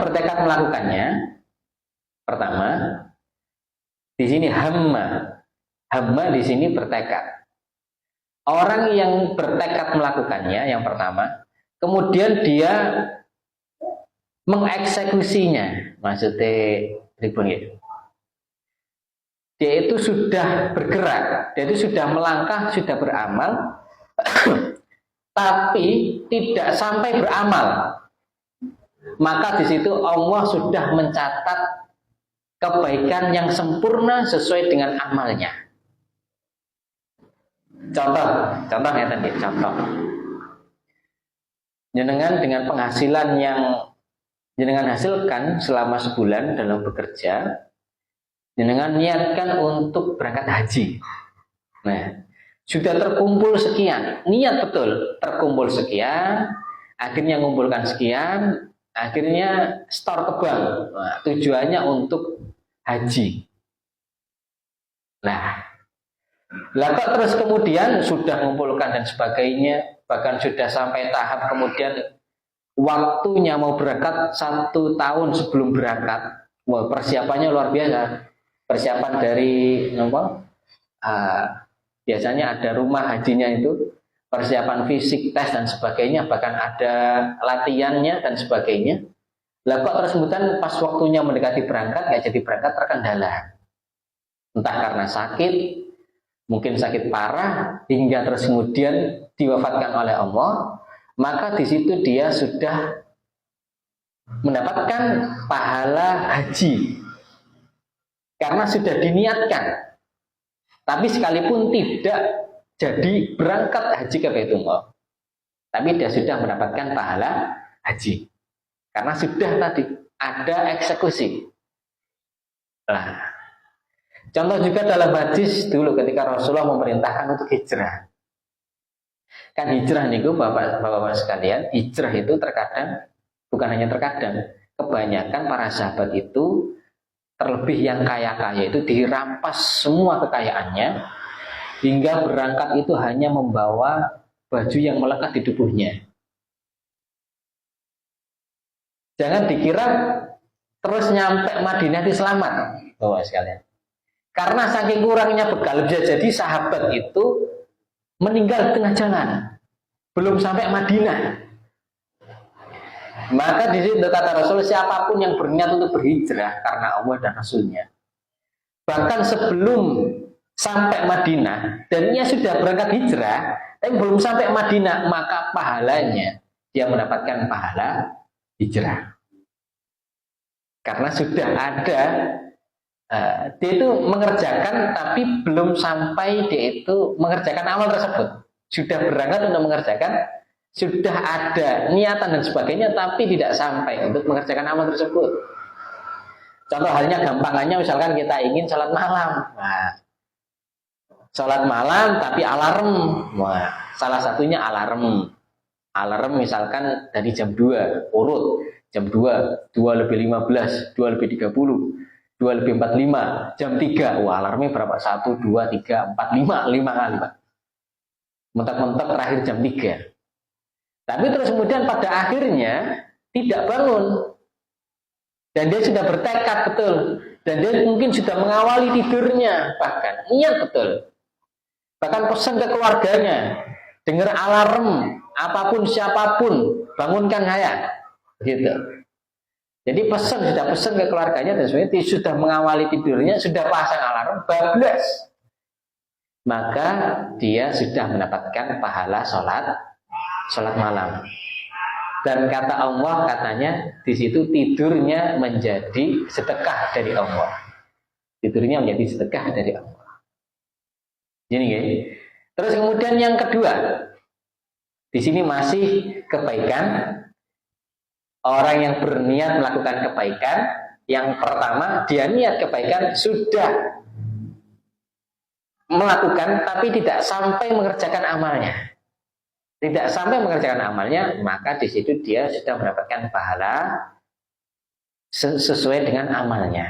bertekad melakukannya, pertama, di sini hamma. Hamma di sini bertekad. Orang yang bertekad melakukannya, yang pertama, kemudian dia mengeksekusinya. Maksudnya, dia itu sudah bergerak, dia itu sudah melangkah, sudah beramal, tapi tidak sampai beramal. Maka di situ Allah sudah mencatat kebaikan yang sempurna sesuai dengan amalnya. Contohnya tadi, contoh. Jenengan dengan penghasilan yang jenengan hasilkan selama sebulan dalam bekerja, jenengan niatkan untuk berangkat haji. Nah, sudah terkumpul sekian, niat betul, terkumpul sekian, akhirnya mengumpulkan sekian, akhirnya store ke bank. Nah, tujuannya untuk haji. Nah, kok terus kemudian sudah mengumpulkan dan sebagainya, bahkan sudah sampai tahap kemudian waktunya mau berangkat 1 tahun sebelum berangkat. Wah, persiapannya luar biasa. Persiapan dari biasanya ada rumah hajinya itu, persiapan fisik, tes dan sebagainya, bahkan ada latihannya dan sebagainya. Lah kok terus kemudian pas waktunya mendekati berangkat nggak jadi berangkat, terkendala. Entah karena sakit, mungkin sakit parah, hingga terus kemudian diwafatkan oleh Allah, maka di situ dia sudah mendapatkan pahala haji karena sudah diniatkan. Tapi sekalipun tidak jadi berangkat haji ke Baitullah, tapi dia sudah mendapatkan pahala haji karena sudah tadi ada eksekusi. Nah, contoh juga dalam hadis dulu ketika Rasulullah memerintahkan untuk hijrah. Kan hijrah nih bapak-bapak sekalian, hijrah itu terkadang, bukan hanya terkadang, kebanyakan para sahabat itu, terlebih yang kaya-kaya itu dirampas semua kekayaannya, hingga berangkat itu hanya membawa baju yang melekat di tubuhnya. Jangan dikira terus nyampe Madinah itu selamat, bapak sekalian. Karena saking kurangnya bekal, jadi sahabat itu meninggal tengah jalan, belum sampai Madinah. Maka di situ kata Rasul, siapapun yang berniat untuk berhijrah karena Allah dan Rasulnya, bahkan sebelum sampai Madinah dan ia sudah berangkat hijrah, tapi belum sampai Madinah, maka pahalanya dia mendapatkan pahala hijrah. Karena sudah ada, dia itu mengerjakan, tapi belum sampai dia itu mengerjakan amal tersebut. Sudah berangkat untuk mengerjakan, sudah ada niatan dan sebagainya, tapi tidak sampai untuk mengerjakan amal tersebut. Contoh halnya gampangannya, misalkan kita ingin sholat malam. Nah, sholat malam tapi alarm. Wah, salah satunya alarm. Alarm misalkan dari jam 2, urut. Jam 2, 2 lebih 15, 2 lebih 30, 2 lebih 45, jam 3. Wah, alarmnya berapa? 1, 2, 3, 4, 5, 5 kali, Pak. Mentok-mentok terakhir jam 3. Tapi terus kemudian pada akhirnya tidak bangun. Dan dia sudah bertekad betul. Dan dia mungkin sudah mengawali tidurnya. Bahkan niat betul. Bahkan pesan ke keluarganya. Dengar alarm, apapun siapapun, bangunkan saya. Gitu. Jadi sudah pesan ke keluarganya dan sebenarnya sudah mengawali tidurnya, sudah pasang alarm, bablas. Maka dia sudah mendapatkan pahala sholat malam. Dan kata Allah, katanya di situ tidurnya menjadi sedekah dari Allah. Tidurnya menjadi sedekah dari Allah. Jadi, terus kemudian yang kedua, di sini masih kebaikan. Orang yang berniat melakukan kebaikan, yang pertama dia niat kebaikan sudah melakukan, tapi tidak sampai mengerjakan amalnya. Tidak sampai mengerjakan amalnya, maka di situ dia sudah mendapatkan pahala sesuai dengan amalnya.